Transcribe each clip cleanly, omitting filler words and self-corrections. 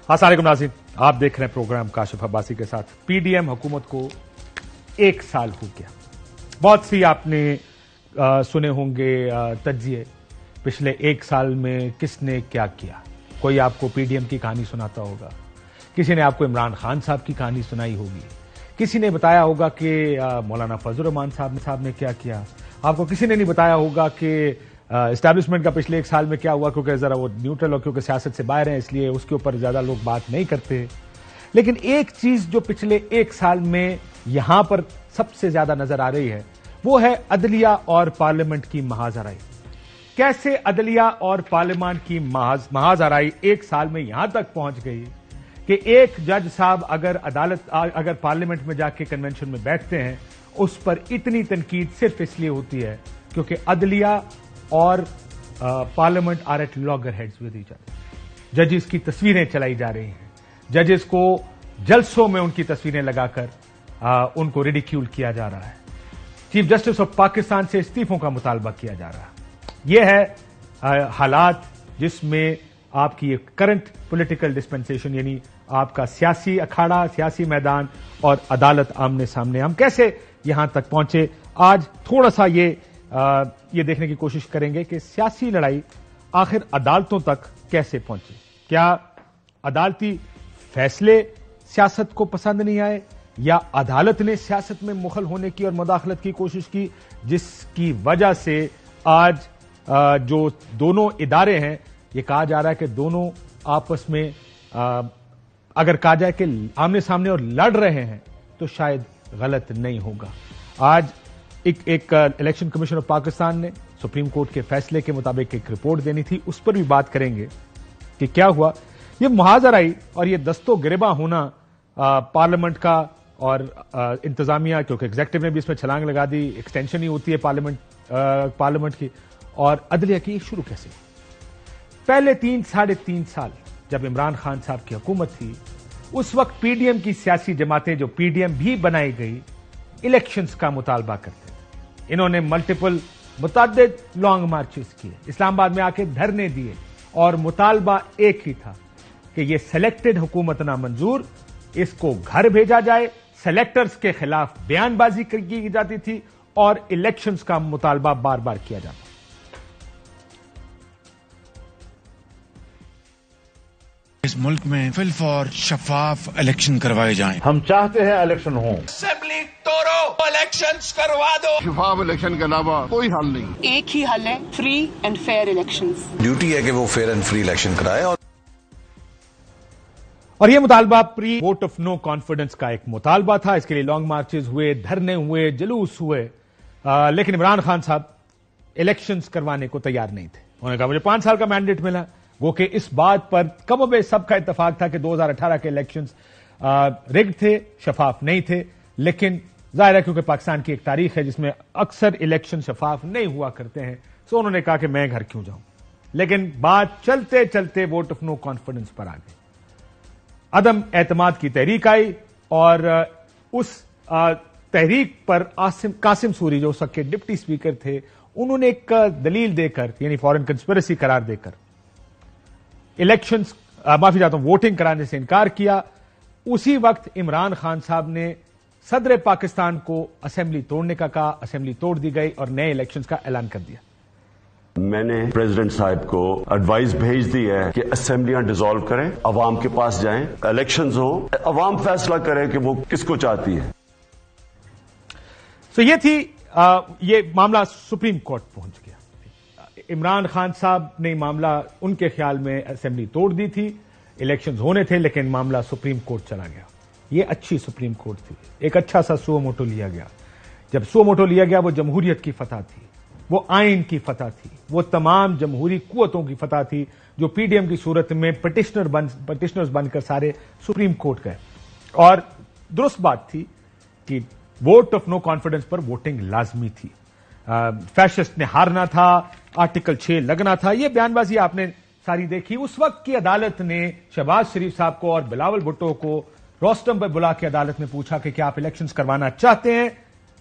السلام علیکم ناظرین، آپ دیکھ رہے ہیں پروگرام کاشف عباسی کے ساتھ۔ پی ڈی ایم حکومت کو 1 سال ہو گیا۔ بہت سی آپ نے سنے ہوں گے تجزیے، پچھلے 1 سال میں کس نے کیا کیا۔ کوئی آپ کو پی ڈی ایم کی کہانی سناتا ہوگا، کسی نے آپ کو عمران خان صاحب کی کہانی سنائی ہوگی، کسی نے بتایا ہوگا کہ مولانا فضل الرحمان صاحب نے کیا کیا، آپ کو کسی نے نہیں بتایا ہوگا کہ اسٹیبلشمنٹ کا پچھلے 1 سال میں کیا ہوا، کیونکہ ذرا وہ نیوٹرل اور کیونکہ سیاست سے باہر ہیں اس لیے اس کے اوپر زیادہ لوگ بات نہیں کرتے۔ لیکن ایک چیز جو پچھلے 1 سال میں یہاں پر سب سے زیادہ نظر آ رہی ہے وہ ہے عدلیہ اور پارلیمنٹ کی محاذ آرائی۔ کیسے عدلیہ اور پارلیمان کی محاذ آرائی 1 سال میں یہاں تک پہنچ گئی کہ ایک جج صاحب اگر پارلیمنٹ میں جا کے کنونشن میں بیٹھتے ہیں اس پر اتنی تنقید صرف اس لیے ہوتی ہے کیونکہ عدلیہ اور parliament are at loggerheads with each other. ججز کی تصویریں چلائی جا رہی ہیں، ججز کو جلسوں میں ان کی تصویریں لگا کر ان کو ریڈیکیول کیا جا رہا ہے۔ چیف جسٹس آف پاکستان سے استعفوں کا مطالبہ کیا جا رہا ہے۔ یہ ہے حالات جس میں آپ کی کرنٹ پولیٹیکل ڈسپنسیشن، یعنی آپ کا سیاسی اکھاڑا، سیاسی میدان اور عدالت آمنے سامنے۔ ہم کیسے یہاں تک پہنچے، آج تھوڑا سا یہ دیکھنے کی کوشش کریں گے کہ سیاسی لڑائی آخر عدالتوں تک کیسے پہنچی۔ کیا عدالتی فیصلے سیاست کو پسند نہیں آئے، یا عدالت نے سیاست میں مخل ہونے کی اور مداخلت کی کوشش کی، جس کی وجہ سے آج جو دونوں ادارے ہیں یہ کہا جا رہا ہے کہ دونوں آپس میں اگر کہا جائے کہ آمنے سامنے اور لڑ رہے ہیں تو شاید غلط نہیں ہوگا۔ آج ایک الیکشن کمیشن آف پاکستان نے سپریم کورٹ کے فیصلے کے مطابق ایک رپورٹ دینی تھی، اس پر بھی بات کریں گے کہ کیا ہوا۔ یہ محاذ آرائی اور یہ دست و گریباں ہونا پارلیمنٹ کا اور انتظامیہ، کیونکہ ایگزیکٹو نے بھی اس میں چھلانگ لگا دی، ایکسٹینشن ہی ہوتی ہے پارلیمنٹ کی، اور عدلیہ کی شروع کیسے؟ پہلے 3-3.5 سال جب عمران خان صاحب کی حکومت تھی اس وقت پی ڈی ایم کی سیاسی جماعتیں جو پی ڈی ایم بھی بنائی گئی الیکشنز کا مطالبہ کرتے تھے۔ انہوں نے متعدد لانگ مارچز کیے، اسلام آباد میں آ کے دھرنے دیے، اور مطالبہ ایک ہی تھا کہ یہ سلیکٹڈ حکومت نامنظور، اس کو گھر بھیجا جائے۔ سلیکٹرز کے خلاف بیان بازی کی جاتی تھی اور الیکشنز کا مطالبہ بار بار کیا جاتا۔ اس ملک میں فل اور شفاف الیکشن کروائے جائیں۔ ہم چاہتے ہیں الیکشن ہوں، اسمبلی توڑو، الیکشنز کروا دو۔ شفاف الیکشن کے علاوہ کوئی حل نہیں۔ ایک ہی حل ہے، free and fair elections. Duty ہے کہ وہ فیئر اینڈ فری الیکشن کرائے۔ اور یہ مطالبہ پری ووٹ آف نو کانفیڈنس کا ایک مطالبہ تھا۔ اس کے لیے لانگ مارچز ہوئے، دھرنے ہوئے، جلوس ہوئے، لیکن عمران خان صاحب الیکشنز کروانے کو تیار نہیں تھے۔ انہوں نے کہا مجھے 5 سال کا مینڈیٹ ملا، وہ کہ اس بات پر کم و بیش سب کا اتفاق تھا کہ 2018 کے الیکشنز رگڈ تھے، شفاف نہیں تھے۔ لیکن ظاہر ہے کیونکہ پاکستان کی ایک تاریخ ہے جس میں اکثر الیکشن شفاف نہیں ہوا کرتے ہیں، سو انہوں نے کہا کہ میں گھر کیوں جاؤں۔ لیکن بات چلتے چلتے ووٹ آف نو کانفیڈنس پر آ گئی، عدم اعتماد کی تحریک آئی، اور اس تحریک پر قاسم سوری جو اس وقت کے ڈپٹی اسپیکر تھے، انہوں نے ایک دلیل دے کر، یعنی فورن کنسپریسی قرار دے کر الیکشنز ووٹنگ کرانے سے انکار کیا۔ اسی وقت عمران خان صاحب نے صدر پاکستان کو اسمبلی توڑنے کا کہا، اسمبلی توڑ دی گئی اور نئے الیکشنز کا اعلان کر دیا۔ میں نے پریزیڈنٹ صاحب کو ایڈوائز بھیج دی ہے کہ اسمبلیاں ڈیزالو کریں، عوام کے پاس جائیں، الیکشنز ہوں، عوام فیصلہ کرے کہ وہ کس کو چاہتی ہے۔ تو یہ تھی یہ معاملہ سپریم کورٹ پہنچ گیا۔ عمران خان صاحب نے معاملہ ان کے خیال میں اسمبلی توڑ دی تھی، الیکشنز ہونے تھے، لیکن معاملہ سپریم کورٹ چلا گیا۔ یہ اچھی سپریم کورٹ تھی، ایک اچھا سا سو موٹو لیا گیا۔ جب سو موٹو لیا گیا وہ جمہوریت کی فتح تھی، وہ آئین کی فتح تھی، وہ تمام جمہوری قوتوں کی فتح تھی جو پی ڈی ایم کی صورت میں پٹیشنرز بن کر سارے سپریم کورٹ گئے۔ اور درست بات تھی کہ ووٹ آف نو کانفیڈنس پر ووٹنگ لازمی تھی، فیشسٹ نے ہارنا تھا، آرٹیکل 6 لگنا تھا، یہ بیان بازی آپ نے ساری دیکھی۔ اس وقت کی عدالت نے شہباز شریف صاحب کو اور بلاول بھٹو کو روسٹم پر بلا کے عدالت نے پوچھا کہ کیا آپ الیکشنز کروانا چاہتے ہیں،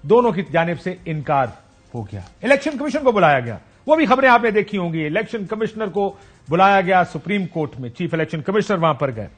دونوں کی جانب سے انکار ہو گیا۔ الیکشن کمیشن کو بلایا گیا، وہ بھی خبریں آپ نے دیکھی ہوں گی، الیکشن کمشنر کو بلایا گیا سپریم کورٹ میں، چیف الیکشن کمشنر وہاں پر گئے،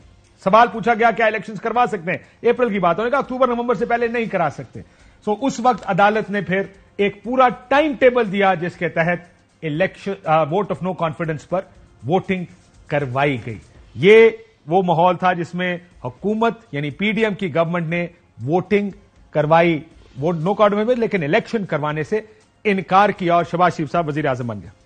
سوال پوچھا گیا کیا الیکشنز کروا سکتے ہیں؟ اپریل کی بات ہونے کا، اکتوبر نومبر سے پہلے نہیں کرا سکتے. سو اس وقت عدالت نے پھر ایک پورا ٹائم ٹیبل دیا جس کے تحت election vote of no confidence پر ووٹنگ کروائی گئی. یہ وہ ماحول تھا جس میں حکومت یعنی پی ڈی ایم کی گورنمنٹ نے ووٹنگ کروائی، ووٹ نو کانفیڈنس میں، لیکن الیکشن کروانے سے انکار کیا اور شہباز شریف صاحب وزیر اعظم بن گئے.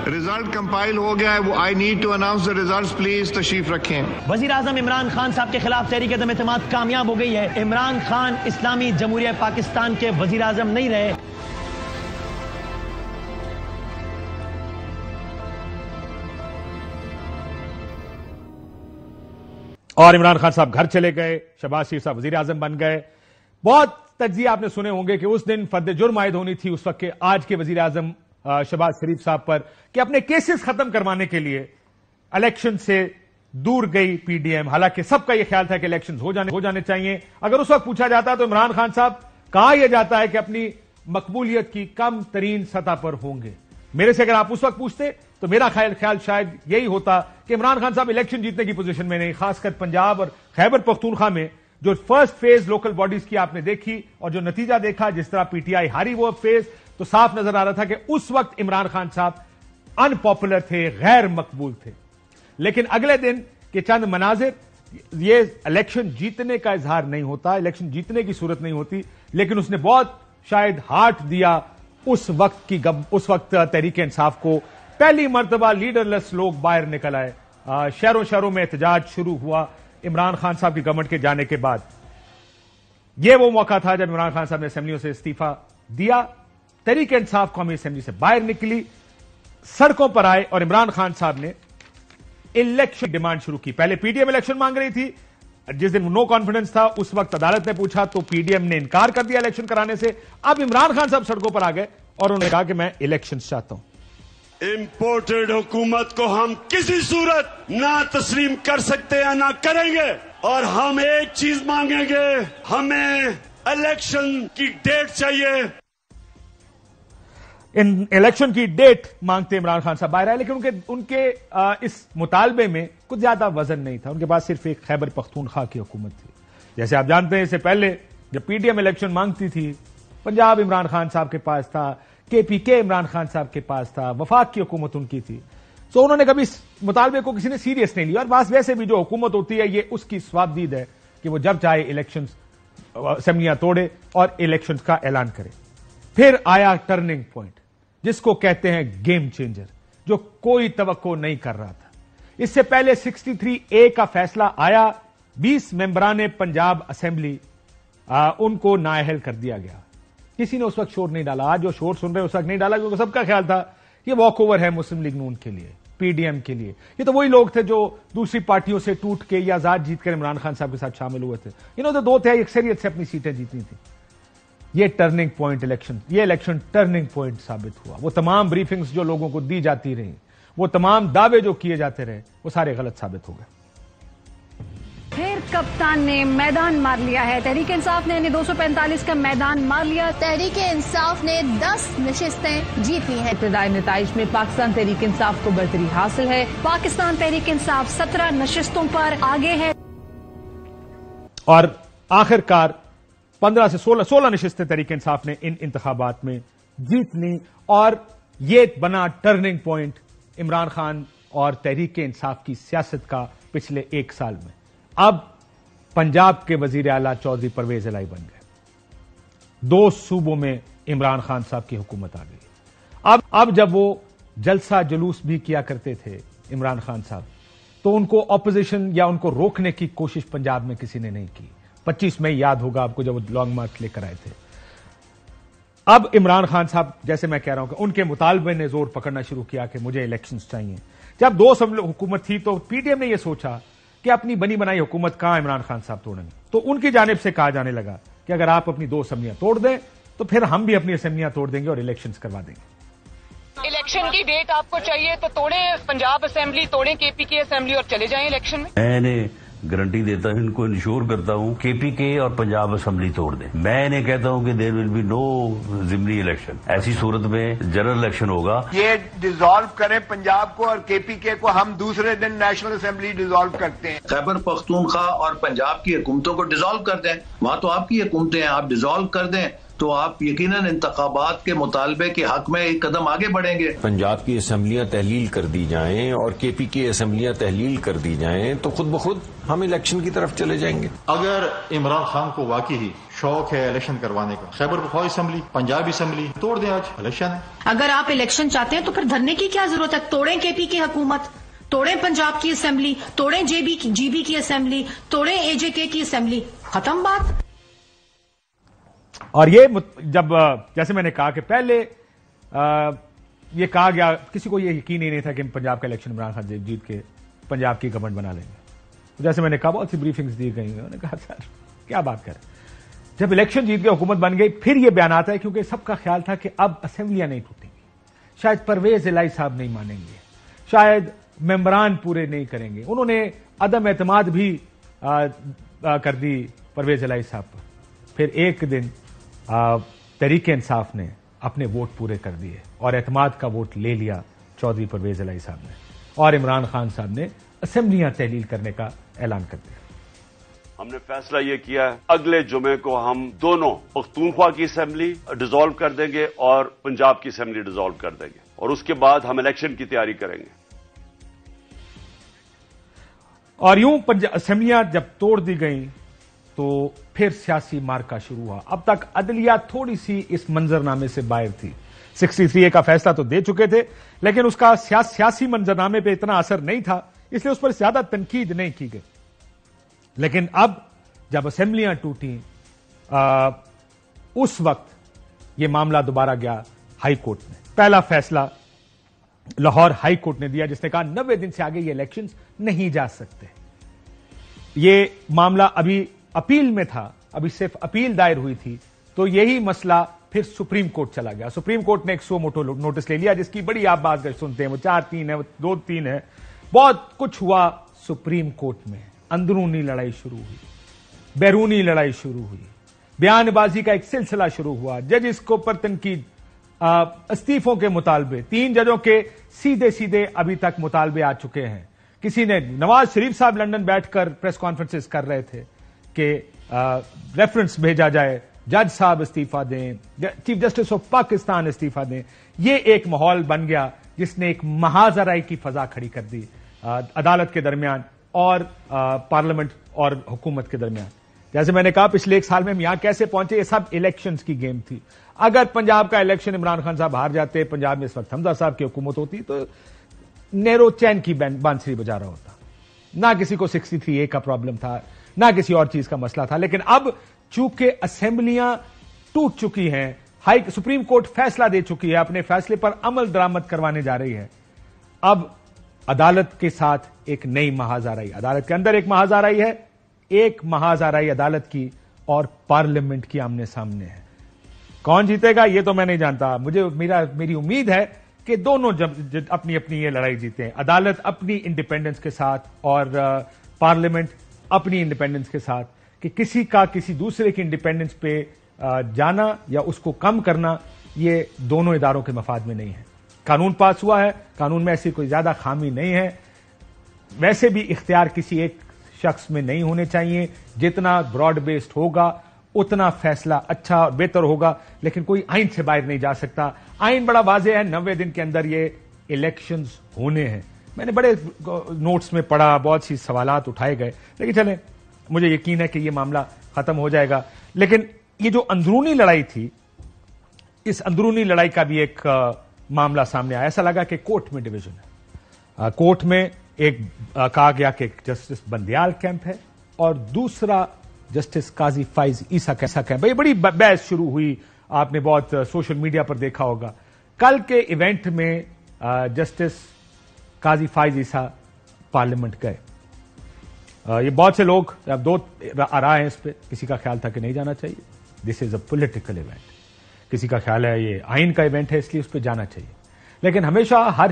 ریزلٹ کمپائل ہو گیا ہے، وہ I need to announce the results, please تشریف رکھیں. وزیر اعظم عمران خان صاحب کے خلاف تحریک عدم اعتماد کامیاب ہو گئی ہے. عمران خان اسلامی جمہوریہ پاکستان کے وزیر اعظم نہیں رہے. اور عمران خان صاحب گھر چلے گئے، شہباز شریف صاحب وزیر اعظم بن گئے. بہت تجزیے آپ نے سنے ہوں گے کہ اس دن فرد جرم عائد ہونی تھی اس وقت کے آج کے وزیر اعظم شہباز شریف صاحب پر کہ اپنے کیسز ختم کروانے کے لیے الیکشن سے دور گئی پی ڈی ایم. حالانکہ سب کا یہ خیال تھا کہ الیکشن ہو جانے چاہیے. اگر اس وقت پوچھا جاتا تو عمران خان صاحب کہا یہ جاتا ہے کہ اپنی مقبولیت کی کم ترین سطح پر ہوں گے. میرے سے اگر آپ اس وقت پوچھتے تو میرا خیال شاید یہی ہوتا کہ عمران خان صاحب الیکشن جیتنے کی پوزیشن میں نہیں، خاص کر پنجاب اور خیبر پختونخوا میں جو فرسٹ فیز لوکل باڈیز کی آپ نے دیکھی اور جو نتیجہ دیکھا، جس طرح پی ٹی آئی ہاری وہ فیز، تو صاف نظر آ رہا تھا کہ اس وقت عمران خان صاحب ان پاپولر تھے، غیر مقبول تھے. لیکن اگلے دن کے چند مناظر، یہ الیکشن جیتنے کا اظہار نہیں ہوتا، الیکشن جیتنے کی صورت نہیں ہوتی، لیکن اس نے بہت شاید ہارٹ دیا اس وقت تحریک انصاف کو. پہلی مرتبہ لیڈر لیس لوگ باہر نکل آئے، شہروں میں احتجاج شروع ہوا عمران خان صاحب کی گورنمنٹ کے جانے کے بعد. یہ وہ موقع تھا جب عمران خان صاحب نے اسمبلیوں سے استعفی دیا. تحریک انصاف قومی اسمبلی سے باہر نکلی، سڑکوں پر آئے اور عمران خان صاحب نے الیکشن ڈیمانڈ شروع کی. پہلے پی ڈی ایم الیکشن مانگ رہی تھی، جس دن نو کانفیڈنس تھا اس وقت عدالت نے پوچھا تو پی ڈی ایم نے انکار کر دیا الیکشن کرانے سے. اب عمران خان صاحب سڑکوں پر آ گئے اور انہوں نے کہا کہ میں الیکشن چاہتا ہوں. امپورٹڈ حکومت کو ہم کسی صورت نہ تسلیم کر سکتے یا نہ کریں گے، اور ہم ایک چیز مانگیں گے، ہمیں الیکشن کی ڈیٹ چاہیے. الیکشن کی ڈیٹ مانگتے عمران خان صاحب باہر آئے، لیکن ان کے اس مطالبے میں کچھ زیادہ وزن نہیں تھا. ان کے پاس صرف ایک خیبر پختونخوا کی حکومت تھی. جیسے آپ جانتے ہیں اس سے پہلے جب پی ڈی ایم الیکشن مانگتی تھی، پنجاب عمران خان صاحب کے پاس تھا، کے پی کے عمران خان صاحب کے پاس تھا، وفاق کی حکومت ان کی تھی. سو انہوں نے کبھی اس مطالبے کو کسی نے سیریس نہیں لیا. اور بس ویسے بھی جو حکومت ہوتی ہے یہ اس کی سوابدید ہے کہ وہ جب چاہے الیکشن اسمبلیاں توڑے اور الیکشن کا اعلان کرے. پھر آیا ٹرننگ پوائنٹ جس کو کہتے ہیں گیم چینجر، جو کوئی توقع نہیں کر رہا تھا. اس سے پہلے 63A کا فیصلہ آیا، 20 ممبران پنجاب اسمبلی ان کو نااہل کر دیا گیا. کسی نے اس وقت شور نہیں ڈالا. آج جو شور سن رہے اس وقت نہیں ڈالا کیونکہ سب کا خیال تھا یہ واک اوور ہے مسلم لیگ نون کے لیے، پی ڈی ایم کے لیے. یہ تو وہی لوگ تھے جو دوسری پارٹیوں سے ٹوٹ کے یا آزاد جیت کر عمران خان صاحب کے ساتھ شامل ہوئے تھے. انہوں نے 2 تہائی اکثریت سے اپنی سیٹیں جیتنی تھی. یہ ٹرننگ پوائنٹ یہ الیکشن ٹرننگ پوائنٹ ثابت ہوا. وہ تمام بریفنگز جو لوگوں کو دی جاتی رہیں، وہ تمام دعوے جو کیے جاتے رہے، وہ سارے غلط ثابت ہو گئے. پھر کپتان نے میدان مار لیا ہے. تحریک انصاف نے 245 کا میدان مار لیا. تحریک انصاف نے 10 نشستیں جیتی ہیں. ابتدائی نتائج میں پاکستان تحریک انصاف کو برتری حاصل ہے. پاکستان تحریک انصاف 17 نشستوں پر آگے ہے اور آخر کار 15 سے 16 نشستیں تحریک انصاف نے ان انتخابات میں جیت لی. اور یہ بنا ٹرننگ پوائنٹ عمران خان اور تحریک انصاف کی سیاست کا پچھلے 1 سال میں. اب پنجاب کے وزیر اعلیٰ چودھری پرویز الہی بن گئے. 2 صوبوں میں عمران خان صاحب کی حکومت آ گئی. اب جب وہ جلسہ جلوس بھی کیا کرتے تھے عمران خان صاحب، تو ان کو اپوزیشن یا ان کو روکنے کی کوشش پنجاب میں کسی نے نہیں کی. 25 مئی یاد ہوگا آپ کو جب وہ لانگ مارچ لے کر آئے تھے. اب عمران خان صاحب جیسے میں کہہ رہا ہوں کہ ان کے مطالبے نے زور پکڑنا شروع کیا کہ مجھے الیکشنز چاہیے. جب 2 حکومت تھی تو پی ڈی ایم نے یہ سوچا کہ اپنی بنی بنائی حکومت کہاں عمران خان صاحب توڑیں گے. تو ان کی جانب سے کہا جانے لگا کہ اگر آپ اپنی 2 اسمبلیاں توڑ دیں تو پھر ہم بھی اپنی اسمبلیاں توڑ دیں گے اور الیکشنز کروا دیں گے. الیکشن کی ڈیٹ آپ کو چاہیے تو توڑیں پنجاب اسمبلی، توڑیں کے پی کے اسمبلی اور چلے جائیں الیکشن میں. میں نے گارنٹی دیتا ہوں، ان کو انشور کرتا ہوں کے پی کے اور پنجاب اسمبلی توڑ دیں. میں انہیں کہتا ہوں کہ دیر ول بی نو ضمنی الیکشن. ایسی صورت میں جنرل الیکشن ہوگا. یہ ڈیزالو کریں پنجاب کو اور کے پی کے کو، ہم دوسرے دن نیشنل اسمبلی ڈیزالو کرتے ہیں. خیبر پختونخوا اور پنجاب کی حکومتوں کو ڈیزالو کر دیں. وہاں تو آپ کی حکومتیں ہیں، آپ ڈیزالو کر دیں تو آپ یقیناً انتخابات کے مطالبے کے حق میں ایک قدم آگے بڑھیں گے. پنجاب کی اسمبلیاں تحلیل کر دی جائیں اور کے پی کی اسمبلیاں تحلیل کر دی جائیں تو خود بخود ہم الیکشن کی طرف چلے جائیں گے. اگر عمران خان کو واقعی شوق ہے الیکشن کروانے کا، خیبر پختونخوا اسمبلی، پنجاب اسمبلی توڑ دیں. آج الیکشن ہے. اگر آپ الیکشن چاہتے ہیں تو پھر دھرنے کی کیا ضرورت ہے؟ توڑیں کے پی کی حکومت، توڑیں پنجاب کی اسمبلی، توڑیں جی بی کی اسمبلی، توڑیں اے جے کے کی اسمبلی، ختم بات. اور یہ جب جیسے میں نے کہا کہ پہلے یہ کہا گیا، کسی کو یہ یقین ہی نہیں تھا کہ پنجاب کا الیکشن عمران خان جیت کے پنجاب کی گورنمنٹ بنا لیں گے. جیسے میں نے کہا بہت سی بریفنگز دی گئی، انہوں نے کہا سر کیا بات کریں. جب الیکشن جیت کے حکومت بن گئی پھر یہ بیانات ہے، کیونکہ سب کا خیال تھا کہ اب اسمبلیاں نہیں ٹوٹیں گی، شاید پرویز الہی صاحب نہیں مانیں گے، شاید ممبران پورے نہیں کریں گے. انہوں نے عدم اعتماد بھی کر دی پرویز الہی صاحب پر. پھر ایک دن تحریک انصاف نے اپنے ووٹ پورے کر دیے اور اعتماد کا ووٹ لے لیا چودھری پرویز الہی صاحب نے، اور عمران خان صاحب نے اسمبلیاں تحلیل کرنے کا اعلان کر دیا. ہم نے فیصلہ یہ کیا ہے اگلے جمعے کو ہم دونوں پختونخوا کی اسمبلی ڈیزالو کر دیں گے اور پنجاب کی اسمبلی ڈیزالو کر دیں گے، اور اس کے بعد ہم الیکشن کی تیاری کریں گے. اور یوں اسمبلیاں جب توڑ دی گئیں تو پھر سیاسی مارکا شروع ہوا. اب تک عدلیہ تھوڑی سی اس منظرنامے سے باہر تھی. 63A کا فیصلہ تو دے چکے تھے، لیکن اس کا سیاسی منظرنامے پہ اتنا اثر نہیں تھا، اس لیے اس پر زیادہ تنقید نہیں کی گئی. لیکن اب جب اسمبلیاں ٹوٹیں اس وقت یہ معاملہ دوبارہ گیا ہائی کورٹ میں. پہلا فیصلہ لاہور ہائی کورٹ نے دیا، جس نے کہا 90 دن سے آگے یہ الیکشنز نہیں جا سکتے. یہ معاملہ ابھی اپیل میں تھا، ابھی صرف اپیل دائر ہوئی تھی، تو یہی مسئلہ پھر سپریم کورٹ چلا گیا. سپریم کورٹ نے ایک سو موٹو نوٹس لے لیا، جس کی بڑی آپ بات سنتے ہیں، وہ 4-3 ہے، وہ 2-3 ہے. بہت کچھ ہوا سپریم کورٹ میں. اندرونی لڑائی شروع ہوئی، بیرونی لڑائی شروع ہوئی، بیان بازی کا ایک سلسلہ شروع ہوا، ججز کو پر تنقید، استعفوں کے مطالبے. 3 ججوں کے سیدھے ابھی تک مطالبے آ چکے ہیں. کسی نے نواز شریف صاحب لندن بیٹھ کر پریس کانفرنسز کر رہے تھے کہ ریفرنس بھیجا جائے، جج صاحب استعفیٰ دیں، چیف جسٹس آف پاکستان استعفیٰ دیں. یہ ایک ماحول بن گیا جس نے ایک محاذرائی کی فضا کھڑی کر دی عدالت کے درمیان اور پارلیمنٹ اور حکومت کے درمیان. جیسے میں نے کہا پچھلے 1 سال میں ہم یہاں کیسے پہنچے، یہ سب الیکشنز کی گیم تھی. اگر پنجاب کا الیکشن عمران خان صاحب ہار جاتے، پنجاب میں اس وقت حمزہ صاحب کی حکومت ہوتی، تو نیرو چین کی بانسری بجا رہا ہوتا. نہ کسی کو 63A کا پرابلم تھا، نہ کسی اور چیز کا مسئلہ تھا. لیکن اب چونکہ اسمبلیاں ٹوٹ چکی ہیں، سپریم کورٹ فیصلہ دے چکی ہے، اپنے فیصلے پر عمل درآمد کروانے جا رہی ہے، اب عدالت کے ساتھ ایک نئی محاذرائی، عدالت کے اندر ایک محاذرائی ہے، ایک محاذرائی عدالت کی اور پارلیمنٹ کی آمنے سامنے ہے. کون جیتے گا یہ تو میں نہیں جانتا. میری امید ہے کہ دونوں جب اپنی اپنی یہ لڑائی جیتے ہیں، عدالت اپنی انڈیپینڈنس کے ساتھ اور پارلیمنٹ اپنی انڈیپینڈنس کے ساتھ، کہ کسی کا کسی دوسرے کی انڈیپینڈنس پہ جانا یا اس کو کم کرنا یہ دونوں اداروں کے مفاد میں نہیں ہے. قانون پاس ہوا ہے، قانون میں ایسی کوئی زیادہ خامی نہیں ہے. ویسے بھی اختیار کسی ایک شخص میں نہیں ہونے چاہیے، جتنا براڈ بیسڈ ہوگا اتنا فیصلہ اچھا اور بہتر ہوگا. لیکن کوئی آئین سے باہر نہیں جا سکتا. آئین بڑا واضح ہے، 90 دن کے اندر یہ الیکشنز ہونے ہیں. میں نے بڑے نوٹس میں پڑھا، بہت سی سوالات اٹھائے گئے، لیکن چلیں مجھے یقین ہے کہ یہ معاملہ ختم ہو جائے گا. لیکن یہ جو اندرونی لڑائی تھی، اس اندرونی لڑائی کا بھی ایک معاملہ سامنے آیا. ایسا لگا کہ کورٹ میں ڈویژن ہے. کورٹ میں ایک کہا گیا کہ جسٹس بندیال کیمپ ہے اور دوسرا جسٹس قاضی فائز عیسیٰ کیمپ ہے. یہ بڑی بحث شروع ہوئی، آپ نے بہت سوشل میڈیا پر دیکھا ہوگا. کل کے ایونٹ میں جسٹس قاضی فائز عیسیٰ پارلیمنٹ گئے. یہ بہت سے لوگ دو آراء ہیں اس پہ. کسی کا خیال تھا کہ نہیں جانا چاہیے، دس از اے پولیٹیکل ایونٹ. کسی کا خیال ہے یہ آئین کا ایونٹ ہے اس لیے اس پہ جانا چاہیے. لیکن ہمیشہ ہر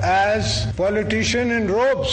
as politician in robes.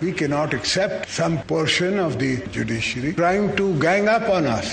We cannot accept some portion of the judiciary trying to gang up on us.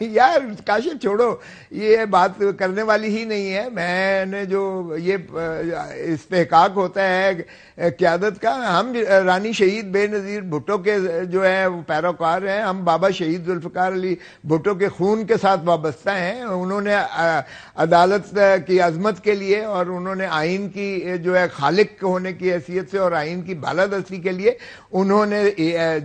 یار کاشف چھوڑو، یہ بات کرنے والی ہی نہیں ہے. میں نے جو یہ استحقاق ہوتا ہے قیادت کا، ہم رانی شہید بے نظیر بھٹو کے جو ہے وہ پیروکار ہیں. ہم بابا شہید ذوالفقار علی بھٹو کے خون کے ساتھ وابستہ ہیں. انہوں نے عدالت کی عظمت کے لیے اور انہوں نے آئین کی جو ہے خالق ہونے کی حیثیت سے اور آئین کی بالادستی کے لیے انہوں نے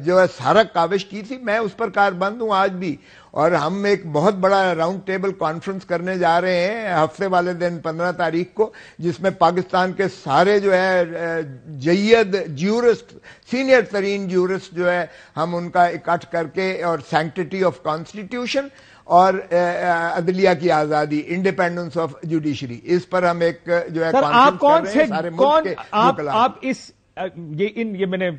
جو ہے سارا کاوش کی تھی. میں اس پر کاربند ہوں آج بھی. اور ہم ایک بہت بڑا راؤنڈ ٹیبل کانفرنس کرنے جا رہے ہیں ہفتے والے دن 15 تاریخ کو، جس میں پاکستان کے سارے جو ہے جید جیورسٹ، سینئر ترین جیورسٹ جو ہے ہم ان کا اکٹھ کر کے، اور سینکٹیٹی آف کانسٹیٹیوشن اور عدلیہ کی آزادی، انڈیپینڈنس آف جوڈیشری، اس پر ہم ایک جو ہے آپ کون سے سارے ملک کے آپ اس یہ میں نے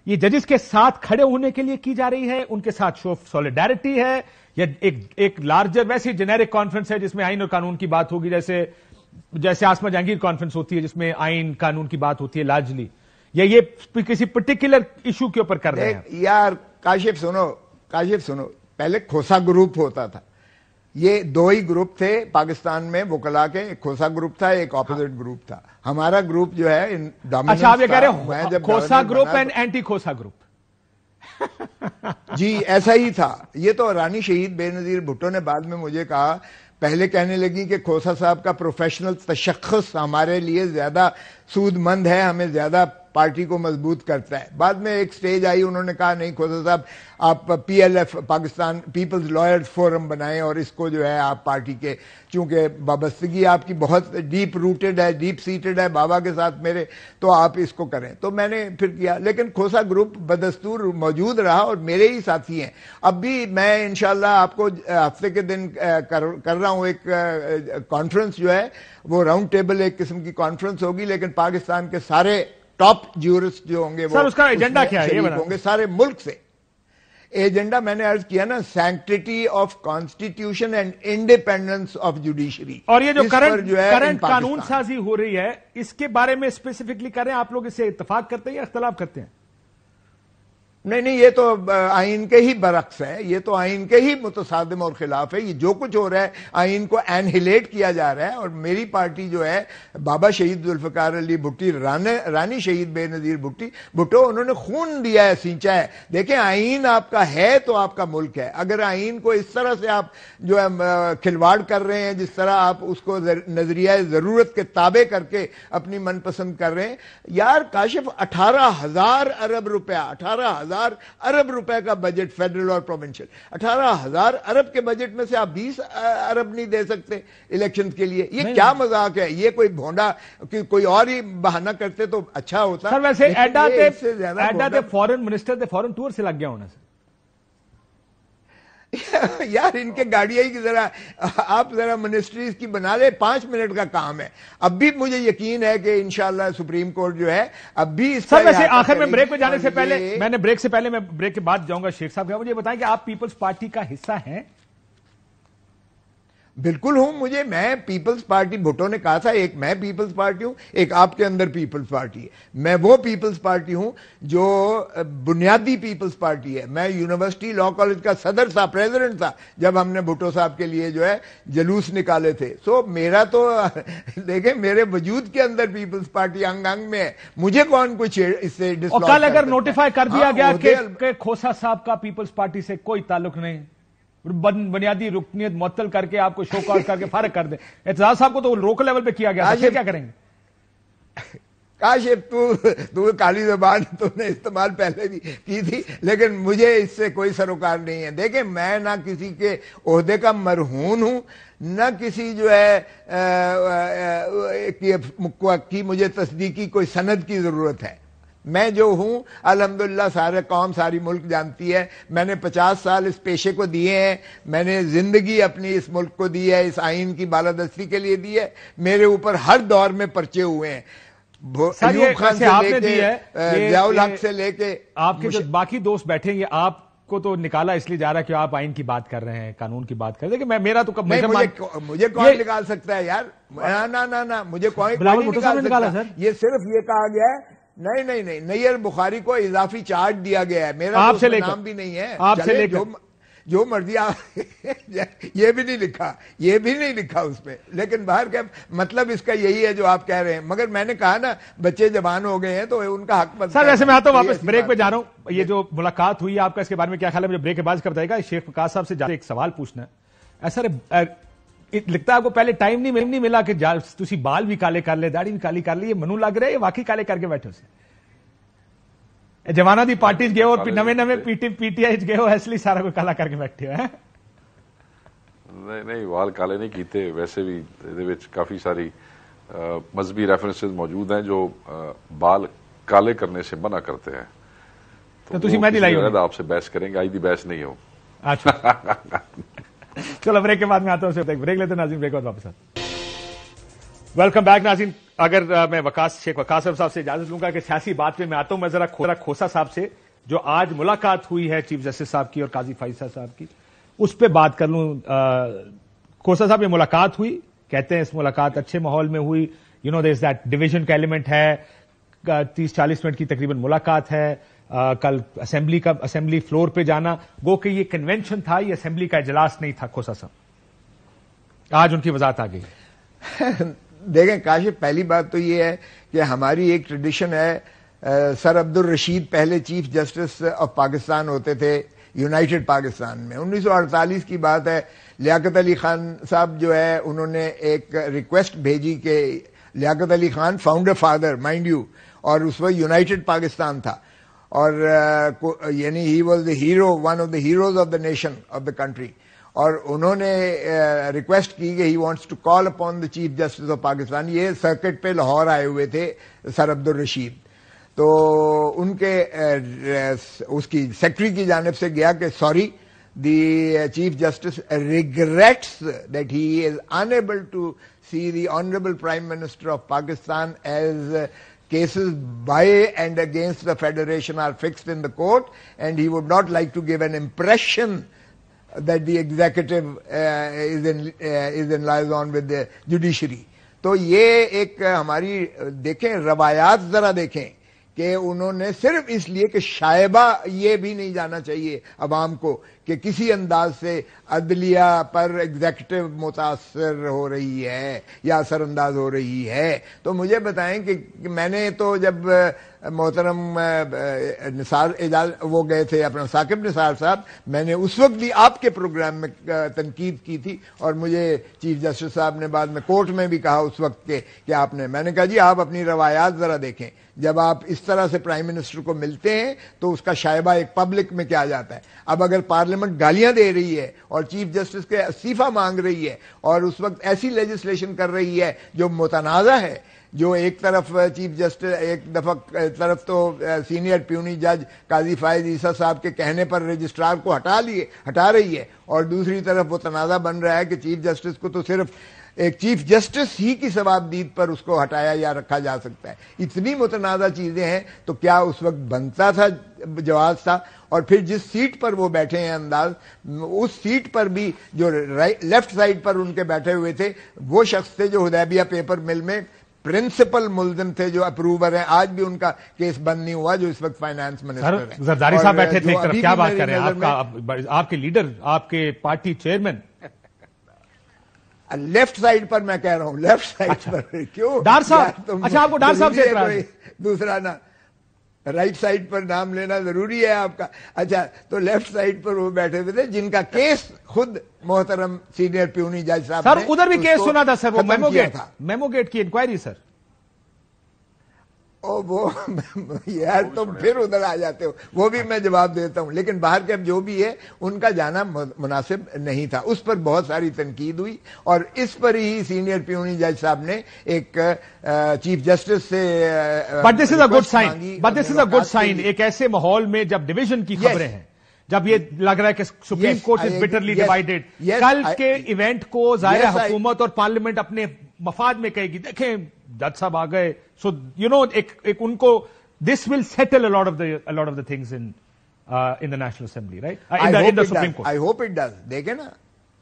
یہ ججز کے ساتھ کھڑے ہونے کے لیے کی جا رہی ہے، ان کے ساتھ شو آف سولیڈیرٹی ہے، یا ایک لارجر ویسی جنیرک کانفرنس ہے جس میں آئین اور قانون کی بات ہوگی، جیسے آسما جہانگیر کانفرنس ہوتی ہے جس میں آئین قانون کی بات ہوتی ہے لارجلی، یا یہ کسی پرٹیکولر ایشو کے اوپر کر رہے ہیں؟ یار کاشف سنو، پہلے کھوسا گروپ ہوتا تھا. یہ دو ہی گروپ تھے پاکستان میں وکلا کے، ایک کھوسا گروپ تھا، ایک اپوزٹ گروپ تھا. ہمارا گروپ جو ہے اچھا آپ یہ کہہ رہے ہیں Khosa group and anti Khosa group? جی ایسا ہی تھا. یہ تو رانی شہید بے نظیر بھٹو نے بعد میں مجھے کہا، پہلے کہنے لگی کہ کھوسا صاحب کا پروفیشنل تشخص ہمارے لیے زیادہ سود مند ہے، ہمیں زیادہ پارٹی کو مضبوط کرتا ہے. بعد میں ایک سٹیج آئی، انہوں نے کہا نہیں کھوسا صاحب آپ PLF Pakistan Peoples Lawyers Forum بنائیں اور اس کو جو ہے آپ پارٹی کے، چونکہ وابستگی آپ کی بہت ڈیپ روٹڈ ہے، ڈیپ سیٹڈ ہے بابا کے ساتھ میرے، تو آپ اس کو کریں. تو میں نے پھر کیا، لیکن کھوسا گروپ بدستور موجود رہا اور میرے ہی ساتھی ہیں. اب بھی میں انشاءاللہ آپ کو ہفتے کے دن کر رہا ہوں ایک کانفرنس جو ہے وہ راؤنڈ ٹیبل ایک قسم کی کانفرنس ہوگی، لیکن پاکستان کے سارے ٹاپ جیورسٹ جو ہوں گے وہ اس کا ایجنڈا کیا ہے ہوں گے سارے ملک سے. ایجنڈا میں نے عرض کیا نا، sanctity of constitution and independence of judiciary. اور یہ جو کرنٹ قانون سازی ہو رہی ہے اس کے بارے میں اسپیسیفکلی کر رہے ہیں، آپ لوگ اس سے اتفاق کرتے ہیں یا اختلاف کرتے ہیں؟ نہیں یہ تو آئین کے ہی برعکس ہے، یہ تو آئین کے ہی متصادم اور خلاف ہے. یہ جو کچھ ہو رہا ہے آئین کو اینہیلیٹ کیا جا رہا ہے. اور میری پارٹی جو ہے بابا شہید ذوالفقار علی بھٹی، رانی شہید بے نظیر بھٹو، انہوں نے خون دیا ہے، سینچا ہے. دیکھیں آئین آپ کا ہے تو آپ کا ملک ہے. اگر آئین کو اس طرح سے آپ جو ہے کھلواڑ کر رہے ہیں، جس طرح آپ اس کو نظریہ ضرورت کے تابع کر کے اپنی من پسند کر رہے ہیں، یار کاشف 18,000 ارب روپیہ 18,000 ارب روپے کا بجٹ فیڈرل اور پروونشل، 18,000 ارب کے بجٹ میں سے آپ 20 ارب نہیں دے سکتے الیکشن کے لیے. یہ کیا مذاق ہے؟ یہ کوئی بھونڈا کوئی اور ہی بہانہ کرتے تو اچھا ہوتا. سر ویسے ایڈا دے فورن منسٹر دے فورن ٹور سے لگ گیا ہونا سر. یار ان کے گاڑیاں ہی ذرا آپ ذرا منسٹریز کی بنا لے، 5 منٹ کا کام ہے. اب بھی مجھے یقین ہے کہ انشاءاللہ سپریم کورٹ جو ہے اب بھی اس سر ویسے آخر میں بریک پہ جانے سے پہلے میں بریک کے بعد جاؤں گا شیخ صاحب کا، مجھے بتائیں کہ آپ پیپلز پارٹی کا حصہ ہیں؟ بالکل ہوں. میں پیپلز پارٹی، بھٹو نے کہا تھا ایک میں پیپلز پارٹی ہوں، ایک آپ کے اندر پیپلز پارٹی ہے. میں وہ پیپلز پارٹی ہوں جو بنیادی پیپلز پارٹی ہے. میں یونیورسٹی لا کالج کا صدر تھا، پریزیڈنٹ تھا جب ہم نے بھٹو صاحب کے لیے جو ہے جلوس نکالے تھے. سو میرا تو دیکھیں میرے وجود کے اندر پیپلز پارٹی انگ انگ میں ہے. مجھے کون کچھ اس سے ڈسلوج کل اگر نوٹیفائی کر دیا گیا کہ کھوسا صاحب کا پیپلز پارٹی سے کوئی تعلق نہیں، بنیادی رکنیت معطل کر کے آپ کو شو کاٹ کر کے فارغ کر دیں، اعتزاز صاحب کو تو لوکل لیول پہ کیا گیا، کیا کریں گے؟ کاشف تو کالی زبان تو نے استعمال پہلے بھی کی تھی، لیکن مجھے اس سے کوئی سروکار نہیں ہے. دیکھیں میں نہ کسی کے عہدے کا مرہون ہوں، نہ کسی جو ہے کی مجھے تصدیقی کوئی سند کی ضرورت ہے. میں جو ہوں الحمدللہ سارے قوم ساری ملک جانتی ہے. میں نے 50 سال اس پیشے کو دیے ہیں، میں نے زندگی اپنی اس ملک کو دی ہے، اس آئین کی بالادستی کے لیے دی ہے. میرے اوپر ہر دور میں پرچے ہوئے ہیں، ایوب خان سے لے کے ضیاء الحق سے لے کے. آپ کے جو باقی دوست بیٹھیں گے آپ کو تو نکالا اس لیے جا رہا ہے کہ آپ آئین کی بات کر رہے ہیں، قانون کی بات کر رہے ہیں. میرا تو مجھے کون نکال سکتا ہے یار؟ نہ مجھے کوئی نکال سکتا. یہ صرف یہ کہا گیا ہے نہیں نیر بخاری کو اضافی چارج دیا گیا ہے، میرا نام بھی نہیں ہے. جو مرضی آپ یہ بھی نہیں لکھا اس پہ، لیکن باہر کا مطلب اس کا یہی ہے جو آپ کہہ رہے ہیں. مگر میں نے کہا نا بچے جوان ہو گئے ہیں تو ان کا حق بنتا ہے. سر ویسے میں آتا ہوں واپس بریک پہ جا رہا ہوں. یہ جو ملاقات ہوئی آپ کا اس کے بارے میں کیا خیال ہے؟ مجھے بریک کے بعد کا بتائے گا. شیخ وقاص صاحب سے ایک سوال پوچھنا ہے. سر لگتا ہے آپ کو پہلے ٹائم نہیں ملا کہ تسی بال بھی کالے کر لے، داڑھی بھی کالی کر لی، یہ منو لگ رہے واقعی کالے کر کے بیٹھے سے جوانا دی پارٹی گئے اور نویں پی ٹی آئی گئے ہو اس لیے سارا کوئی کالا کر کے بیٹھے ہو. نہیں وال کالے نہیں کیتے. ویسے بھی کافی ساری مذہبی ریفرنسز موجود ہیں جو بال کالے کرنے سے منع کرتے ہیں. تو تسی مہندی لائی ہو، آپ سے بحث کریں گے، آج دی بحث نہیں ہو. چلو بریک کے بعد میں آتا ہوں. بریک لیتے ناظرین، بریک کے بعد واپس آتا. ویلکم بیک ناظرین. اگر میں شیخ وقاص صاحب سے اجازت لوں گا کہ سیاسی بات پہ میں آتا ہوں، میں ذرا کھوسا صاحب سے جو آج ملاقات ہوئی ہے چیف جسٹس صاحب کی اور قاضی فائزہ صاحب کی، اس پہ بات کر لوں. کھوسا صاحب یہ ملاقات ہوئی، کہتے ہیں اس ملاقات اچھے ماحول میں ہوئی. دیر از دیٹ ڈویژن کا ایلیمنٹ ہے. 30-40 منٹ کی تقریباً ملاقات ہے. کل اسمبلی فلور پہ جانا، گو کہ یہ کنونشن تھا، یہ اسمبلی کا اجلاس نہیں تھا. کھوسا صاحب آج ان کی وضاحت آ گئی. دیکھیں کاشف، پہلی بات تو یہ ہے کہ ہماری ایک ٹریڈیشن ہے. سر عبدالرشید پہلے چیف جسٹس آف پاکستان ہوتے تھے یونائٹڈ پاکستان میں. 1948 کی بات ہے. لیاقت علی خان صاحب جو ہے انہوں نے ایک ریکویسٹ بھیجی کہ Liaquat Ali Khan founder father mind you, اور اس وقت یونائٹڈ پاکستان تھا، اور یعنی he was the hero, one of the heroes of the nation of the country. اور انہوں نے ریکویسٹ کی کہ he wants to call upon the chief justice of Pakistan. یہ سرکٹ پہ لاہور آئے ہوئے تھے سر عبدالرشید. تو ان کے اس کی سیکرٹری کی جانب سے گیا کہ sorry the chief justice regrets that he is unable to see the honourable prime minister of Pakistan as cases by and against the federation are fixed in the court, and he would not like to give an impression that the executive is in liaison with the judiciary. تو یہ ایک ہماری دیکھیں روایات ذرا دیکھیں کہ انہوں نے صرف اس لیے کہ شائبہ یہ بھی نہیں جانا چاہیے عوام کو کہ کسی انداز سے عدلیہ پر ایگزیکٹو متاثر ہو رہی ہے یا اثر انداز ہو رہی ہے. تو مجھے بتائیں کہ میں نے تو جب محترم نثار وہ گئے تھے اپنا ثاقب نثار صاحب، میں نے اس وقت بھی آپ کے پروگرام میں تنقید کی تھی، اور مجھے چیف جسٹس صاحب نے بعد میں کورٹ میں بھی کہا اس وقت کہ آپ نے، میں نے کہا جی آپ اپنی روایات ذرا دیکھیں. جب آپ اس طرح سے پرائم منسٹر کو ملتے ہیں تو اس کا شائبہ ایک پبلک میں کیا جاتا ہے. اب اگر پارلیمنٹ گالیاں دے رہی ہے اور چیف جسٹس کے استعفیٰ مانگ رہی ہے اور اس وقت ایسی لیجسلیشن کر رہی ہے جو متنازع ہے، جو ایک طرف چیف جسٹس ایک دفعہ طرف تو سینئر پیونی جج قاضی فائز عیسیٰ صاحب کے کہنے پر رجسٹرار کو ہٹا رہی ہے، اور دوسری طرف وہ تنازع بن رہا ہے کہ چیف جسٹس کو تو صرف ایک چیف جسٹس ہی کی ثوابدید پر اس کو ہٹایا یا رکھا جا سکتا ہے. اتنی متنازع چیزیں ہیں تو کیا اس وقت بنتا تھا، جواز تھا. اور پھر جس سیٹ پر وہ بیٹھے ہیں انداز، اس سیٹ پر بھی جو لیفٹ سائڈ پر ان کے بیٹھے ہوئے تھے وہ شخص تھے جو حدیبیہ پیپر مل میں پرنسپل ملزم تھے، جو اپروور ہیں. آج بھی ان کا کیس بند نہیں ہوا، جو اس وقت فائنانس منسٹر ہیں. زرداری صاحب بیٹھے تھے ایک طرف، کیا بات کر رہے ہیں آپ کے لیڈر، آپ کے پارٹی چیئرمین لیفٹ سائڈ پر، میں کہہ رہا ہوں لیفٹ سائڈ پر. کیوں ڈار صاحب؟ اچھا آپ کو ڈار صاحب سے دوسرا نا رائٹ سائڈ پر نام لینا ضروری ہے آپ کا. اچھا تو لیفٹ سائڈ پر وہ بیٹھے ہوئے تھے جن کا کیس خود محترم سینئر پیونی جج صاحب سر ادھر بھی کیس سنا تھا سر، وہ میمو گیٹ کی انکوائری سر. وہ یار تم پھر ادھر آ جاتے ہو، وہ بھی میں جواب دیتا ہوں. لیکن باہر کے جو بھی ہے ان کا جانا مناسب نہیں تھا، اس پر بہت ساری تنقید ہوئی، اور اس پر ہی سینئر پیونی جج صاحب نے ایک چیف جسٹس سے but this is a good sign ایک ایسے ماحول میں جب ڈویژن کی خبریں ہیں، جب یہ لگ رہا ہے کہ سپریم کورٹ از بٹرلی ڈیوائیڈڈ. کل کے ایونٹ کو ظاہر حکومت اور پارلیمنٹ اپنے مفاد میں کہے گی دیکھیں جج صاحب آ گئے، سو ایک ان کو this will settle a lot of the things in the National Assembly, right? In the Supreme Court. I hope it does. دیکھیں نا،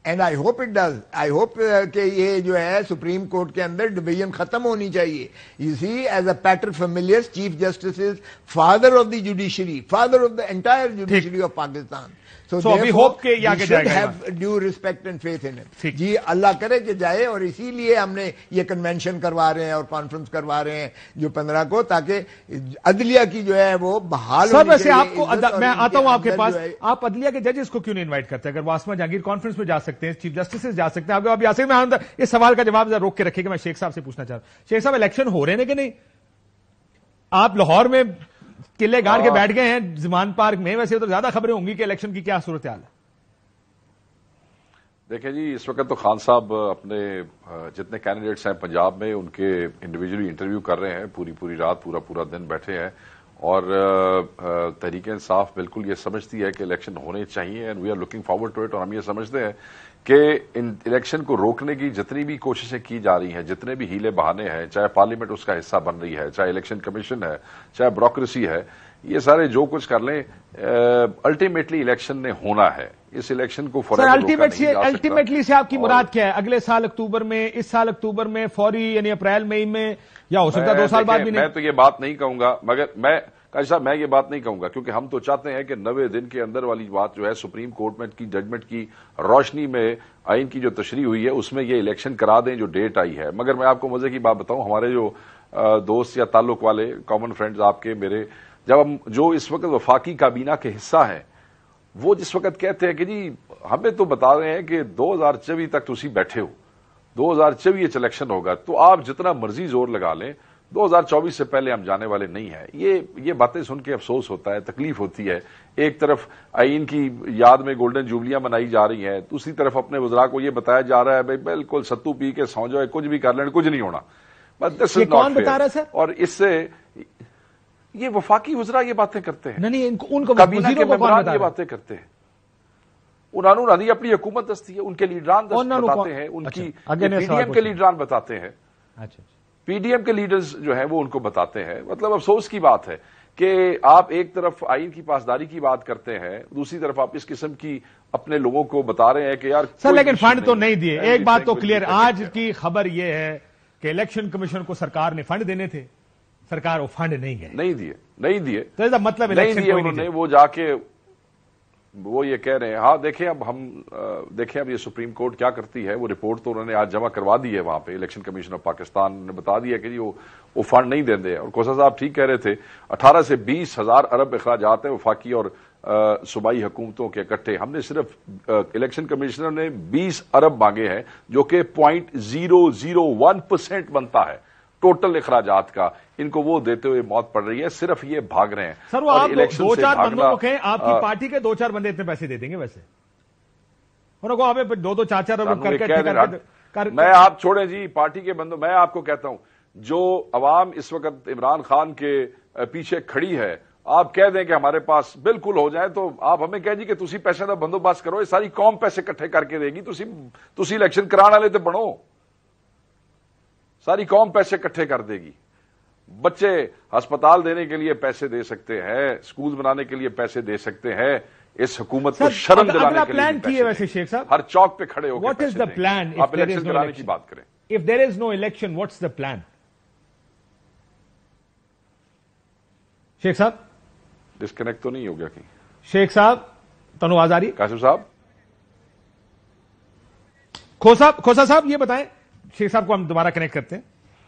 and I hope it does. I hope کہ یہ جو ہے سپریم کورٹ کے اندر ڈویژن ختم ہونی چاہیے. You see, as a paterfamilias, Chief Justice is father of the judiciary, father of the entire judiciary of Pakistan. So we hope کہ یہ آگے جائے گا. have due respect and faith in him. جی اللہ کرے کہ جائے, اور اسی لیے ہم نے یہ کنونشن کروا رہے ہیں اور کانفرنس کروا رہے ہیں جو 15 کو, تاکہ عدلیہ کی جو ہے وہ بحال ہونی چاہیے. ویسے آپ کو میں آتا ہوں آپ کے پاس, آپ عدلیہ کے ججز کو کیوں نہیں انوائٹ کرتے؟ اگر واسمہ جہانگیر کانفرنس میں جا سکتے ہیں, چیف جسٹس جا سکتے ہیں, آپ آ سکتے ہیں. میں اس سوال کا جواب روک کے رکھے کہ میں شیخ صاحب سے پوچھنا چاہ رہا ہوں. شیخ صاحب الیکشن ہو رہے ہیں کہ نہیں؟ آپ لاہور میں قلعے گاڑ کے بیٹھ گئے ہیں زمان پارک میں, ویسے تو زیادہ خبریں ہوں گی کہ الیکشن کی کیا صورتحال ہے. دیکھیں جی, اس وقت تو خان صاحب اپنے جتنے کینڈیڈیٹس ہیں پنجاب میں ان کے انڈیویجلی انٹرویو کر رہے ہیں, پوری رات پورا دن بیٹھے ہیں, اور تحریک انصاف بالکل یہ سمجھتی ہے کہ الیکشن ہونے چاہیے, and we are looking forward to it. اور ہم یہ سمجھتے ہیں کہ ان الیکشن کو روکنے کی جتنی بھی کوششیں کی جا رہی ہیں, جتنے بھی ہیلے بہانے ہیں, چاہے پارلیمنٹ اس کا حصہ بن رہی ہے, چاہے الیکشن کمیشن ہے, چاہے بیوروکریسی ہے, یہ سارے جو کچھ کر لیں, الٹیمیٹلی الیکشن نے ہونا ہے. اس الیکشن کو فوراً الٹیمیٹلی سے آپ کی مراد کیا ہے؟ اگلے سال اکتوبر میں, اس سال اکتوبر میں, فوری یعنی اپریل مئی میں, یا ہو سکتا ہے 2 سال بعد بھی نہیں؟ میں تو یہ بات نہیں کہوں گا, مگر قاضی صاحب میں یہ بات نہیں کہوں گا, کیونکہ ہم تو چاہتے ہیں کہ 90 دن کے اندر والی بات جو ہے سپریم کورٹ میں کی ججمنٹ کی روشنی میں آئین کی جو تشریح ہوئی ہے اس میں یہ الیکشن کرا دیں جو ڈیٹ آئی ہے. مگر میں آپ کو مزے کی بات بتاؤں, ہمارے جو دوست یا تعلق والے کامن فرینڈز آپ کے میرے, جب ہم جو اس وقت وفاقی کابینہ کے حصہ ہیں, وہ جس وقت کہتے ہیں کہ جی ہمیں تو بتا رہے ہیں کہ 2024 تک تسی بیٹھے ہو, 2024 الیکشن ہوگا, تو آپ جتنا مرضی زور لگا لیں, 2024 سے پہلے ہم جانے والے نہیں ہیں. یہ باتیں سن کے افسوس ہوتا ہے, تکلیف ہوتی ہے. ایک طرف آئین کی یاد میں گولڈن جوبلیاں منائی جا رہی ہیں, دوسری طرف اپنے وزراء کو یہ بتایا جا رہا ہے بھائی بالکل ستو پی کے سو جائے, کچھ بھی کر لیں, کچھ نہیں ہونا. یہ کون بتا رہا ہے سر؟ اور اس سے یہ وفاقی وزراء یہ باتیں کرتے ہیں, نہیں ان کو کابینہ کے ممبران یہ باتیں کرتے ہیں. انہوں نے اپنی حکومت دستی ہے, ان کے لیڈران بتاتے ہیں, ان کی پی ڈی ایم کے لیڈران بتاتے ہیں, پی ڈی ایم کے لیڈرز جو ہیں وہ ان کو بتاتے ہیں. مطلب افسوس کی بات ہے کہ آپ ایک طرف آئین کی پاسداری کی بات کرتے ہیں, دوسری طرف آپ اس قسم کی اپنے لوگوں کو بتا رہے ہیں کہ یار سر لیکن فنڈ تو نہیں دیے. ایک بات تو کلیئر, آج کی خبر یہ ہے کہ الیکشن کمیشن کو سرکار نے فنڈ دینے تھے, سرکار وہ فنڈ نہیں دیے. تو اس کا مطلب انہوں نے وہ جا کے وہ یہ کہہ رہے ہیں. ہاں دیکھیں اب یہ سپریم کورٹ کیا کرتی ہے. وہ رپورٹ تو انہوں نے آج جمع کروا دی ہے وہاں پہ, الیکشن کمیشن آف پاکستان نے بتا دیا کہ جی وہ فنڈ نہیں دیں گے. اور کوسا صاحب ٹھیک کہہ رہے تھے, 18 سے 20 ہزار ارب اخراجات ہیں وفاقی اور صوبائی حکومتوں کے اکٹھے. ہم نے صرف الیکشن کمیشنر نے 20 ارب مانگے ہیں, جو کہ 0.001% بنتا ہے ٹوٹل اخراجات کا. ان کو وہ دیتے ہوئے موت پڑ رہی ہے, صرف یہ بھاگ رہے ہیں. سر وہ آپ 2-4 بندوں کو کہیں, آپ کی پارٹی کے 2-4 بندے اتنے پیسے دے دیں گے ویسے؟ انہوں کو آپ 2-4 ارب کر میں آپ چھوڑیں جی پارٹی کے بندوں. میں آپ کو کہتا ہوں جو عوام اس وقت عمران خان کے پیچھے کھڑی ہے, آپ کہہ دیں کہ ہمارے پاس بالکل ہو جائے, تو آپ ہمیں کہہ جی کہ تسی پیسے کا بندوبست کرو, یہ ساری قوم پیسے اکٹھے کر کے دے گی. تسی الیکشن کرانے والے تو بنو, ساری قوم پیسے اکٹھے کر دے گی. بچے ہسپتال دینے کے لیے پیسے دے سکتے ہیں, سکول بنانے کے لیے پیسے دے سکتے ہیں. اس حکومت کو شرم دلانے کے لیے پلان ویسے شیخ صاحب ہر چوک پہ کھڑے ہو کے واٹ از دا پلان آپ الیکشن کرانے کی بات کریں. If there is no election what's the plan Sheikh صاحب؟ ڈسکنیکٹ تو نہیں ہو گیا کہیں شیخ صاحب؟ تنو آواز آ رہی؟ قاسم صاحب, کھوسا صاحب یہ بتائیں, شیخ صاحب کو ہم دوبارہ کنیکٹ کرتے ہیں.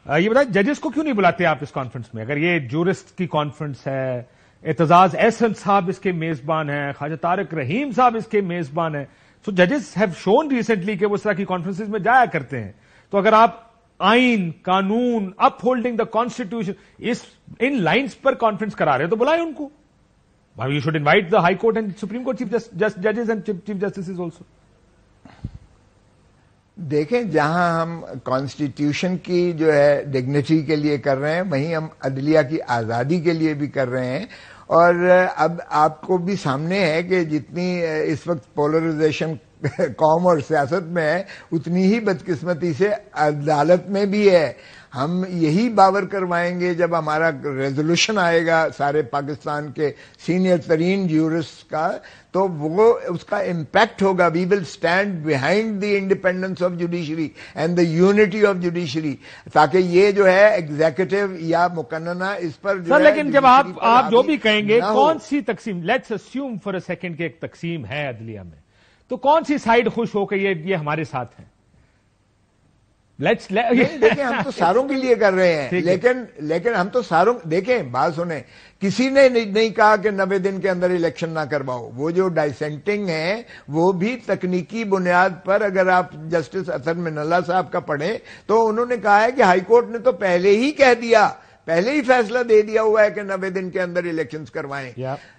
یہ بتائیں ججز کو کیوں نہیں بلاتے آپ اس کانفرنس میں؟ اگر یہ جورسٹ کی کانفرنس ہے, اعتزاز احسن صاحب اس کے میزبان ہیں, خواجہ طارق رحیم صاحب اس کے میزبان ہیں, سو ججز ہیو شون ریسنٹلی کہ وہ اس طرح کی کانفرنسز میں جایا کرتے ہیں. تو اگر آپ آئین, قانون, اپ ہولڈنگ دا کانسٹیٹیوشن ان لائنز پر کانفرنس کرا رہے ہیں تو بلائیں ان کو. You should invite the high court and supreme court chief ججز اینڈ چیف جسٹس آلسو. دیکھیں جہاں ہم کانسٹیٹیوشن کی جو ہے ڈگنیٹی کے لیے کر رہے ہیں, وہیں ہم عدلیہ کی آزادی کے لیے بھی کر رہے ہیں. اور اب آپ کو بھی سامنے ہے کہ جتنی اس وقت پولرائزیشن قوم اور سیاست میں ہے اتنی ہی بدقسمتی سے عدالت میں بھی ہے. ہم یہی باور کروائیں گے جب ہمارا ریزولوشن آئے گا سارے پاکستان کے سینئر ترین جیورسٹ کا, تو وہ اس کا امپیکٹ ہوگا. We will stand behind the independence of judiciary and the unity of judiciary, تاکہ یہ جو ہے ایگزیکٹو یا مقننہ اس پر جو سر, لیکن جب آپ جو بھی کہیں گے کون سی تقسیم, let's assume for a second کہ ایک تقسیم ہے عدلیہ میں, تو کون سی سائڈ خوش ہو کہ یہ ہمارے ساتھ ہیں؟ دیکھیں ہم تو ساروں کے لیے کر رہے ہیں, لیکن ہم تو ساروں, دیکھیں بات سنیں, کسی نے نہیں کہا کہ 90 دن کے اندر الیکشن نہ کرواؤ. وہ جو ڈائسینٹنگ ہیں وہ بھی تکنیکی بنیاد پر, اگر آپ جسٹس اطہر من اللہ صاحب کا پڑھیں تو انہوں نے کہا ہے کہ ہائی کورٹ نے تو پہلے ہی کہہ دیا, پہلے ہی فیصلہ دے دیا ہوا ہے کہ 90 دن کے اندر الیکشنز کروائیں.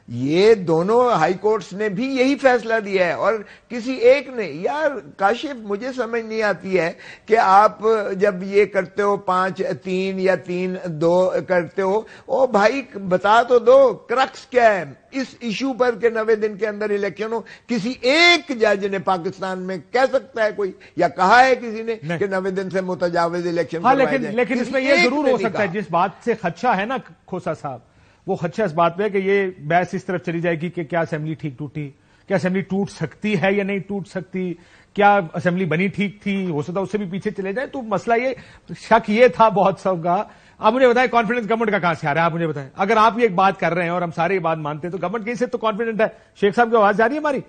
یہ دونوں ہائی کورٹس نے بھی یہی فیصلہ دیا ہے, اور کسی ایک نے. یار کاشف, مجھے سمجھ نہیں آتی ہے کہ آپ جب یہ کرتے ہو 5-3 یا 3-2 کرتے ہو, او بھائی بتا تو دو کرکس کیا ہے اس ایشو پر کہ 90 دن کے اندر الیکشن ہو. کسی ایک جج نے پاکستان میں کہہ سکتا ہے کوئی, یا کہا ہے کسی نے کہ 90 دن سے متجاوز الیکشن کروائے جائیں؟ لیکن اس میں یہ ضرور ہو سکتا ہے, جس بات سے خدشہ ہے نا کھوسا صاحب, وہ خدشہ اس بات پہ ہے کہ یہ بحث اس طرف چلی جائے گی کہ کیا اسمبلی ٹھیک ٹوٹی, کیا اسمبلی ٹوٹ سکتی ہے یا نہیں ٹوٹ سکتی, کیا اسمبلی بنی ٹھیک تھی, ہو سکتا ہے اس سے بھی پیچھے چلے جائیں. تو مسئلہ یہ شک یہ تھا بہت سب کا. اب مجھے بتائیں کانفیڈنس گورنمنٹ کا کہاں سے آ رہا ہے؟ آپ مجھے بتائیں, اگر آپ یہ ایک بات کر رہے ہیں اور ہم سارے یہ بات مانتے ہیں تو گورنمنٹ کہیں سے تو کانفیڈنٹ ہے. شیخ صاحب کی آواز جا رہی ہے ہماری؟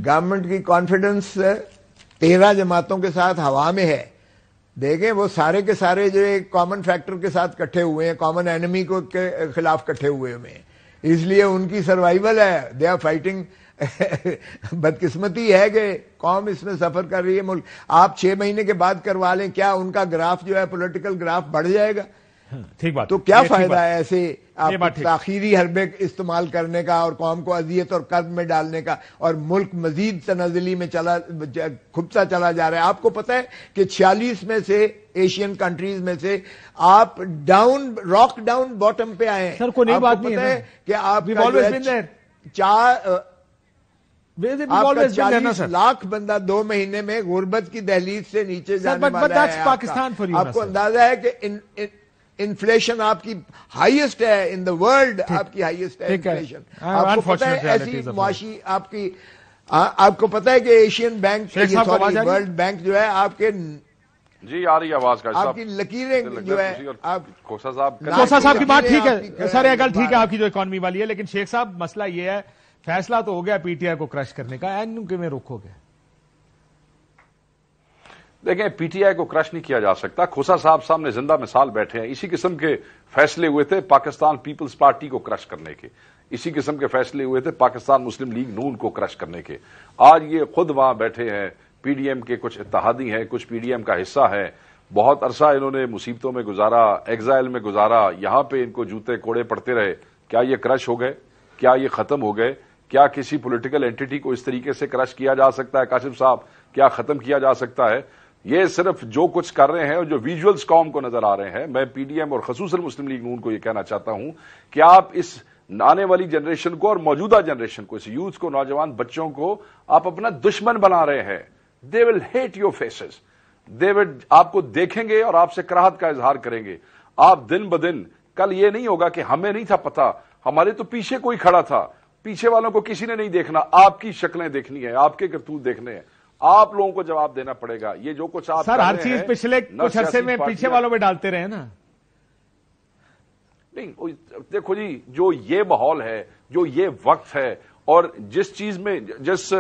گورنمنٹ کی کانفیڈنس 13 جماعتوں کے ساتھ ہوا میں ہے. دیکھیں وہ سارے کے سارے جو ایک کامن فیکٹر کے ساتھ کٹھے ہوئے ہیں, کامن اینمی کو کے خلاف کٹھے ہوئے ہیں, اس لیے ان کی سروائیول ہے. They are fighting. بدقسمتی ہے کہ قوم اس میں سفر کر رہی ہے. ملک آپ 6 مہینے کے بعد کروا لیں, کیا ان کا گراف جو ہے پولیٹیکل گراف بڑھ جائے گا؟ ٹھیک بات. تو کیا فائدہ ہے ایسے آپ تاخیری حربے استعمال کرنے کا اور قوم کو اذیت اور کرب میں ڈالنے کا, اور ملک مزید تنزلی میں کھبتا چلا جا رہا ہے. آپ کو پتہ ہے کہ 46 میں سے ایشین کنٹریز میں سے آپ راک ڈاؤن باٹم پہ آئے ہیں. سر کوئی نئی بات نہیں ہے کہ آپ 40 لاکھ بندہ 2 مہینے میں غربت کی دہلیز سے نیچے جانے والا ہے. آپ کو اندازہ ہے کہ انفلیشن آپ کی ہائیسٹ ہے ان دا ورلڈ, آپ کی ہائیسٹ ہے انفلیشن. آپ کو پتا ہے ایسی معاشی آپ کو پتا ہے کہ ایشین بینک ورلڈ بینک جو ہے آپ کے جی آ رہی آواز کا آپ کی لکیریں جو ہے کھوسا صاحب کی بات ٹھیک ہے سر, یہ گل ٹھیک ہے آپ کی جو اکانومی والی ہے, لیکن شیخ صاحب مسئلہ یہ ہے فیصلہ تو ہو گیا پی ٹی آئی کو کرش کرنے کا, این کے میں روکو گے؟ دیکھیں پی ٹی آئی کو کرش نہیں کیا جا سکتا. کھوسا صاحب سامنے زندہ مثال بیٹھے ہیں. اسی قسم کے فیصلے ہوئے تھے پاکستان پیپلز پارٹی کو کرش کرنے کے, اسی قسم کے فیصلے ہوئے تھے پاکستان مسلم لیگ نون کو کرش کرنے کے. آج یہ خود وہاں بیٹھے ہیں, پی ڈی ایم کے کچھ اتحادی ہیں, کچھ پی ڈی ایم کا حصہ ہے. بہت عرصہ انہوں نے مصیبتوں میں گزارا, ایگزائل میں گزارا, یہاں پہ ان کو جوتے کوڑے پڑتے رہے. کیا یہ کرش ہو گئے؟ کیا یہ ختم ہو گئے؟ کیا کسی پولیٹیکل اینٹی کو اس طریقے سے کرش کیا جا سکتا ہے کاشف صاحب؟ کیا ختم کیا جا سکتا ہے؟ یہ صرف جو کچھ کر رہے ہیں اور جو ویژولز قوم کو نظر آ رہے ہیں, میں پی ڈی ایم اور خصوصاً مسلم لیگ نون کو یہ کہنا چاہتا ہوں کہ آپ اس آنے والی جنریشن کو اور موجودہ جنریشن کو, اس یوتھ کو, نوجوان بچوں کو آپ اپنا دشمن بنا رہے ہیں. دے ول ہیٹ یور فیسز. دے ول آپ کو دیکھیں گے اور آپ سے کراہت کا اظہار کریں گے. آپ دن بدن, کل یہ نہیں ہوگا کہ ہمیں نہیں تھا پتا, ہمارے تو پیچھے کوئی کھڑا تھا, پیچھے والوں کو کسی نے نہیں دیکھنا, آپ کی شکلیں دیکھنی ہے, آپ کے کرتوت دیکھنے ہیں, آپ لوگوں کو جواب دینا پڑے گا. یہ جو کچھ آپ سر ہر چیز پچھلے کچھ عرصے میں پیچھے والوں میں ڈالتے رہے نا. نہیں دیکھو جی, جو یہ ماحول ہے, جو یہ وقت ہے, اور جس چیز میں جس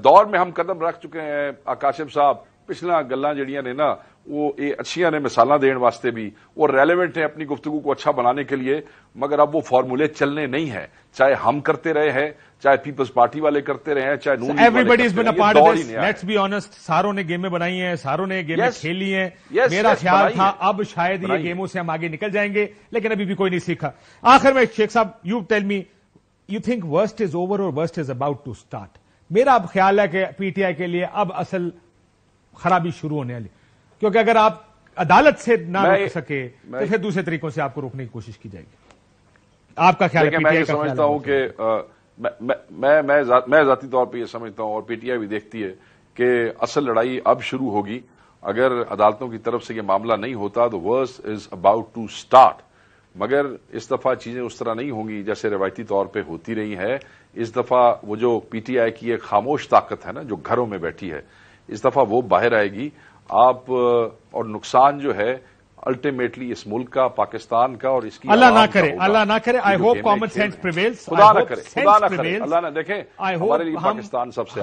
دور میں ہم قدم رکھ چکے ہیں کاشف صاحب, پچھلا گلاں جڑیاں نے نا وہ اچھیاں نے مثالاں دین واسطے بھی, وہ ریلیونٹ ہیں اپنی گفتگو کو اچھا بنانے کے لیے, مگر اب وہ فارمولے چلنے نہیں ہیں. چاہے ہم کرتے رہے ہیں, چاہے پیپلز پارٹی والے کرتے رہے ہیں, چاہے نون. Everybody is been a part of this. Let's be honest, ساروں نے گیمیں بنائی ہیں, ساروں نے گیمیں کھیلی ہیں. میرا خیال تھا اب شاید یہ گیموں سے ہم آگے نکل جائیں گے, لیکن ابھی بھی کوئی نہیں سیکھا. آخر میں شیخ صاحب, you tell me, you think worst is over اور worst is about to start? میرا اب خیال ہے کہ پی ٹی آئی کے لیے اب اصل خرابی شروع ہونے والی, کیونکہ اگر آپ عدالت سے نہ روک سکے تو پھر دوسرے طریقوں سے آپ کو روکنے کی کوشش کی جائے گی. آپ کا خیال ہے؟ میں یہ سمجھتا ہوں کہ میں ذاتی طور پہ یہ سمجھتا ہوں اور پی ٹی آئی بھی دیکھتی ہے کہ اصل لڑائی اب شروع ہوگی. اگر عدالتوں کی طرف سے یہ معاملہ نہیں ہوتا تو ورس از اباؤٹ ٹو اسٹارٹ. مگر اس دفعہ چیزیں اس طرح نہیں ہوں گی جیسے روایتی طور پہ ہوتی رہی ہیں. اس دفعہ وہ جو پی ٹی آئی کی ایک خاموش طاقت ہے نا جو گھروں میں بیٹھی ہے, اس دفعہ وہ باہر آئے گی. آپ اور نقصان جو ہے الٹیمیٹلی اس ملک کا, پاکستان کا اور اس کی اللہ نہ کرے, اللہ نہ کرے. I hope common sense prevails. خدا نہ کرے, اللہ نہ کرے. اللہ نہ دیکھیں ہمارے لیے پاکستان سب سے